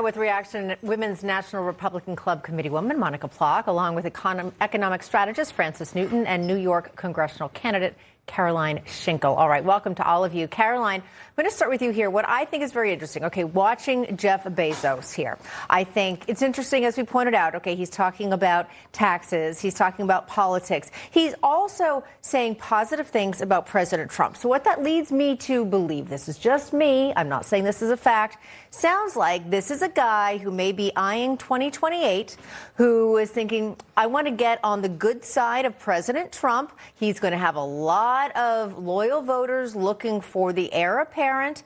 With reaction, Women's National Republican Club Committee woman Monica Plock, along with economic strategist Francis Newton and New York congressional candidate Caroline Schinkel. All right, welcome to all of you. Caroline, I'm going to start with you here. What I think is very interesting, okay, watching Jeff Bezos here, I think it's interesting, as we pointed out, okay, he's talking about taxes, he's talking about politics. He's also saying positive things about President Trump. So what that leads me to believe, this is just me, I'm not saying this is a fact, sounds like this is a guy who may be eyeing 2028, who is thinking, I want to get on the good side of President Trump. He's going to have a lot of loyal voters looking for the heir apparent.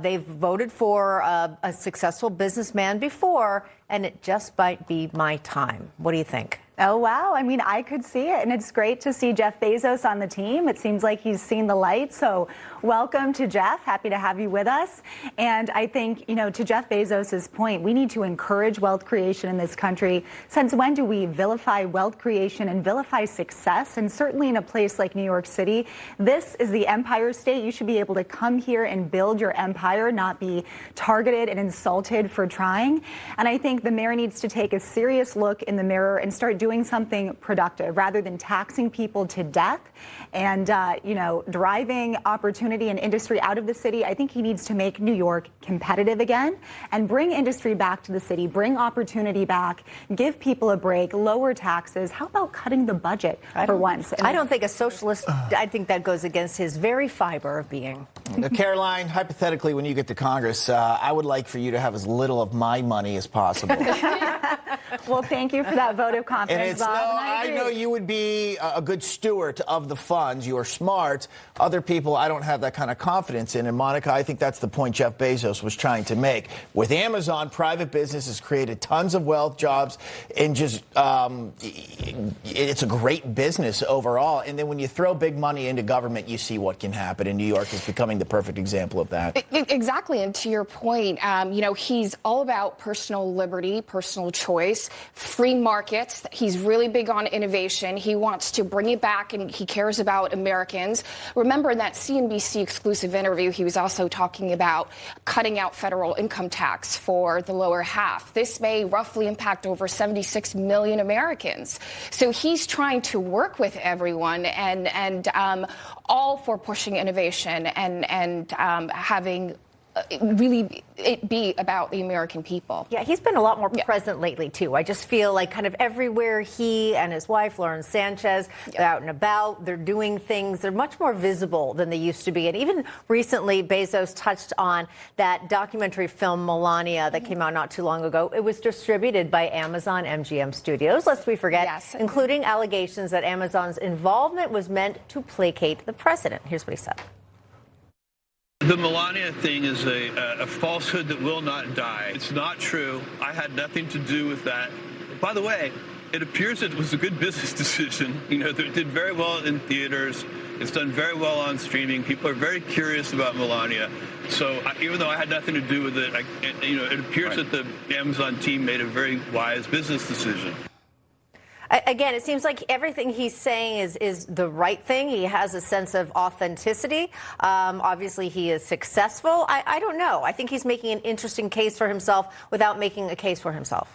They've voted for a successful businessman before, and it just might be my time. What do you think? Oh, wow. I mean, I could see it. And it's great to see Jeff Bezos on the team. It seems like he's seen the light. So welcome to Jeff. Happy to have you with us. And I think, you know, to Jeff Bezos's point, we need to encourage wealth creation in this country. Since when do we vilify wealth creation and vilify success? And certainly in a place like New York City, this is the empire state. You should be able to come here and build your empire, not be targeted and insulted for trying. And I think the mayor needs to take a serious look in the mirror and start doing something productive rather than taxing people to death and, driving opportunity and industry out of the city. I think he needs to make New York competitive again and bring industry back to the city, bring opportunity back, give people a break, lower taxes. How about cutting the budget for once? I don't think a socialist, I think that goes against his very fiber of being. Caroline, hypothetically, when you get to Congress, I would like for you to have as little of my money as possible. Well, thank you for that vote of confidence, Bob. I know you would be a good steward of the funds. You are smart. Other people, I don't have that kind of confidence in. And Monica, I think that's the point Jeff Bezos was trying to make. With Amazon, private business has created tons of wealth, jobs, and just it's a great business overall. And then when you throw big money into government, you see what can happen. And New York is becoming the perfect example of that. Exactly. And to your point, he's all about personal liberty, personal choice, free markets. He's really big on innovation. He wants to bring it back, and he cares about Americans. Remember, in that CNBC exclusive interview, he was also talking about cutting out federal income tax for the lower half. This may roughly impact over 76 million Americans. So he's trying to work with everyone and all for pushing innovation and having really it be about the American people. Yeah, he's been a lot more present lately, too. I just feel like kind of everywhere he and his wife, Lauren Sanchez, are out and about, they're doing things. They're much more visible than they used to be. And even recently, Bezos touched on that documentary film, Melania, that came out not too long ago. It was distributed by Amazon MGM Studios, lest we forget, including allegations that Amazon's involvement was meant to placate the president. Here's what he said. The Melania thing is a falsehood that will not die. It's not true. I had nothing to do with that. By the way, it appears it was a good business decision. You know, it did very well in theaters. It's done very well on streaming. People are very curious about Melania. So even though I had nothing to do with it, it appears that the Amazon team made a very wise business decision. Again, it seems like everything he's saying is the right thing. He has a sense of authenticity. Obviously, he is successful. I don't know. I think he's making an interesting case for himself without making a case for himself.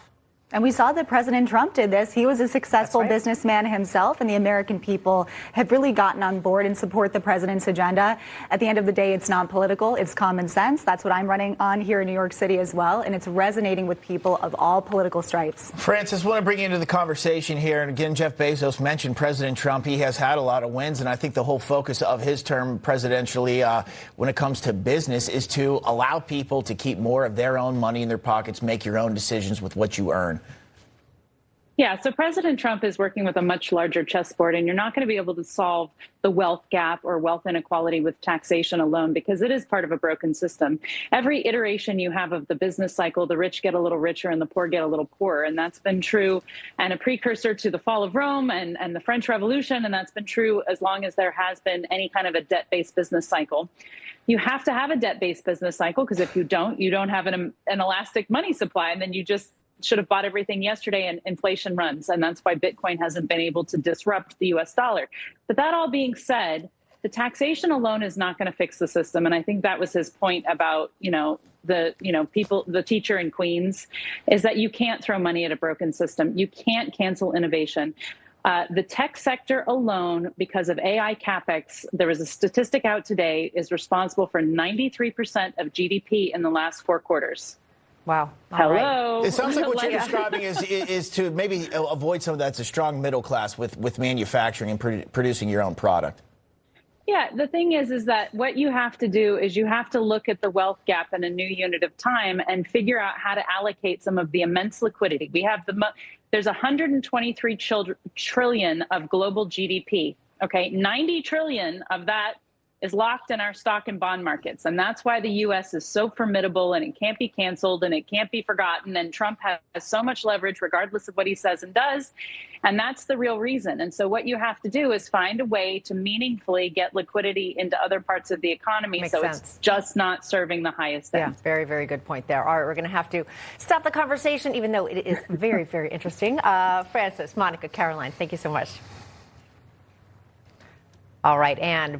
And we saw that President Trump did this. He was a successful businessman himself, and the American people have really gotten on board and support the president's agenda. At the end of the day, it's not political. It's common sense. That's what I'm running on here in New York City as well, and it's resonating with people of all political stripes. Francis, I want to bring you into the conversation here. And again, Jeff Bezos mentioned President Trump. He has had a lot of wins, and I think the whole focus of his term presidentially when it comes to business is to allow people to keep more of their own money in their pockets, make your own decisions with what you earn. Yeah, so President Trump is working with a much larger chessboard, and you're not going to be able to solve the wealth gap or wealth inequality with taxation alone, because it is part of a broken system. Every iteration you have of the business cycle, the rich get a little richer and the poor get a little poorer. And that's been true and a precursor to the fall of Rome and the French Revolution. And that's been true as long as there has been any kind of a debt-based business cycle. You have to have a debt-based business cycle, because if you don't have an elastic money supply, and then you just should have bought everything yesterday and inflation runs. And that's why Bitcoin hasn't been able to disrupt the US dollar. But that all being said, the taxation alone is not going to fix the system. And I think that was his point about, the teacher in Queens, is that you can't throw money at a broken system. You can't cancel innovation. The tech sector alone, because of AI capex, there was a statistic out today, is responsible for 93% of GDP in the last 4 quarters. Wow. Hello. Right. It sounds like what you're describing is to maybe avoid some of that's a strong middle class with manufacturing and producing your own product. Yeah, the thing is that what you have to do is you have to look at the wealth gap in a new unit of time and figure out how to allocate some of the immense liquidity. We have there's 123 trillion of global GDP. Okay, 90 trillion of that is locked in our stock and bond markets. And that's why the U.S. is so formidable, and it can't be canceled and it can't be forgotten. And Trump has so much leverage regardless of what he says and does. And that's the real reason. And so what you have to do is find a way to meaningfully get liquidity into other parts of the economy. Makes so sense. It's just not serving the highest end. Yeah, very, very good point there. All right, we're going to have to stop the conversation, even though it is very, very interesting. Francis, Monica, Caroline, thank you so much. All right, and